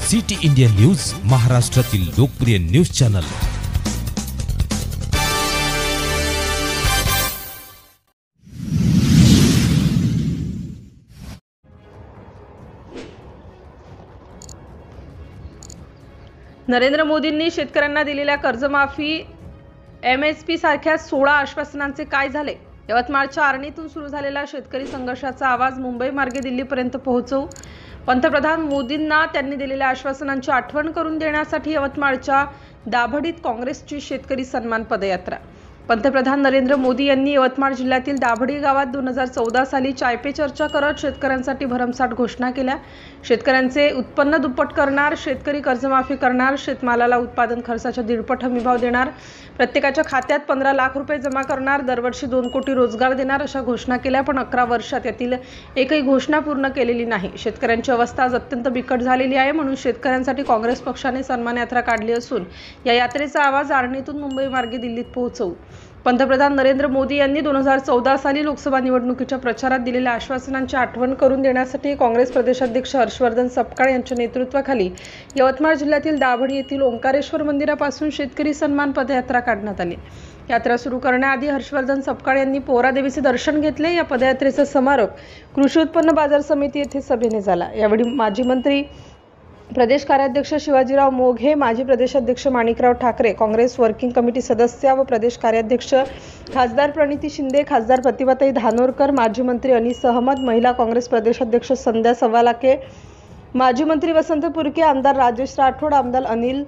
City India news, महाराष्ट्रातील लोकप्रिय news channel. Narendra मोदींनी शेतकऱ्यांना दिलेल्या कर्जमाफी MSP सारख्या 16 आश्वासनांचे काय झाले? यवतमाळच्या आर्णीतून सुरू झालेला शेतकरी संघर्षाचा आवाज मुंबई मार्गे दिल्लीपर्यंत पोहोचवू। पंतप्रधान मोदींना त्यांनी दिलेल्या आश्वासनांची आठवण करून देण्यासाठी यवतमाळच्या दाभडीत काँग्रेसची शेतकरी सन्मान पदयात्रा। पंतप्रधान नरेंद्र मोदी यांनी यवतमाळ जिल्ह्यातील दाभडी गावात 2014 साली चाय पे चर्चा करत शेतकऱ्यांसाठी भरमसाठ घोषणा केल्या। शेतकऱ्यांचे उत्पन्न दुप्पट करणार, शेतकरी कर्जमाफी करणार, शेतमालाला उत्पादन खर्चाच्या 1.5 हमी भाव देणार, प्रत्येकाच्या खात्यात 15 लाख रुपये जमा करणार, दरवर्षी 2 कोटी रोजगार देणार अशा घोषणा केल्या। पण 11 वर्षात यातील एकही घोषणा पूर्ण केलेली नाही। शेतकऱ्यांची अवस्था आज अत्यंत बिकट झालेली आहे, म्हणून शेतकऱ्यांसाठी काँग्रेस पक्षाने सन्मान यात्रा काढली असून या यात्रेचा आवाज आर्णीतून मुंबई मार्गे दिल्लीत पोहोचवू। पंतप्रधान नरेंद्र मोदी यांनी 2014 साली लोकसभा निवडणुकीच्या प्रचारात दिलेल्या आश्वासनांची आठवण करून देण्यासाठी काँग्रेस प्रदेशाध्यक्ष हर्षवर्धन सपकाळ यांच्या नेतृत्वाखाली यवतमाळ जिल्ह्यातील दाभडी येथील ओंकारेश्वर मंदिरापासून शेतकरी सन्मान पदयात्रा काढण्यात आली। यात्रा सुरू करण्याआधी हर्षवर्धन सपकाळ यांनी पोहरादेवीचे दर्शन घेतले। या पदयात्रेचा समारोप कृषी उत्पन्न बाजार समिती येथे सभेने झाला। यावेळी माजी मंत्री प्रदेश कार्याध्यक्ष शिवाजीराव मोघे, माजी प्रदेशाध्यक्ष माणिकराव ठाकरे, काँग्रेस वर्किंग कमिटी सदस्य व प्रदेश कार्याध्यक्ष खासदार प्रणिती शिंदे, खासदार प्रतिभाताई धानोरकर, माजी मंत्री अनीस अहमद, महिला काँग्रेस प्रदेशाध्यक्ष संध्या सवालाके, माजी मंत्री वसंत पुरके, आमदार राजेश राठोड, आमदार अनिल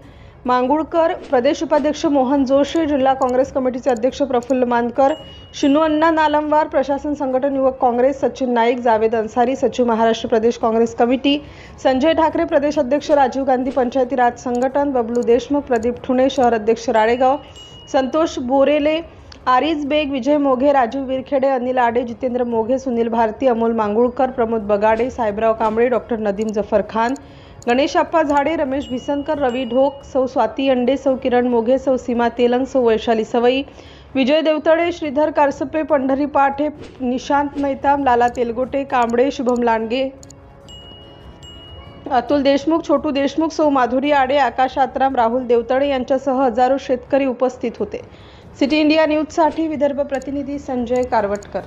मांगुळकर, प्रदेश उपाध्यक्ष मोहन जोशी, जिल्हा काँग्रेस कमिटीचे अध्यक्ष प्रफुल्ल मानकर, शिनू अण्णा नालमवार, प्रशासन संघटन युवक काँग्रेस सचिन नाईक, जावेद अन्सारी, सचिव महाराष्ट्र प्रदेश काँग्रेस कमिटी, संजय ठाकरे, प्रदेश अध्यक्ष राजीव गांधी पंचायती राज संघटन, बबलू देशमुख, प्रदीप ठुणे, शहर अध्यक्ष राळेगाव, संतोष बोरेले, आरिज बेग, विजय मोघे, राजीव विरखेडे, अनिल आडे, जितेंद्र मोघे, सुनील भारती, अमोल मांगुळकर, प्रमोद बगाडे, साहेबराव कांबळे, डॉक्टर नदीम जफर खान, गणेश अप्पा झाडे, रमेश भिसनकर, रवी ढोक, सौ स्वाती अंडे, सौ किरण मोघे, सौ सीमा तेलंग, सौ वैशाली सवई, विजय देवतळे, श्रीधर कारसपे, पंढरी पाठे, निशांत मैताम, लाला तेलगोटे, कांबळे, शुभम लांडगे, अतुल देशमुख, छोटू देशमुख, सौ माधुरी आडे, आकाश आत्राम, राहुल देवतळे यांच्यासह हजारो शेतकरी उपस्थित होते। सिटी इंडिया न्यूजसाठी विदर्भ प्रतिनिधी संजय कारवटकर।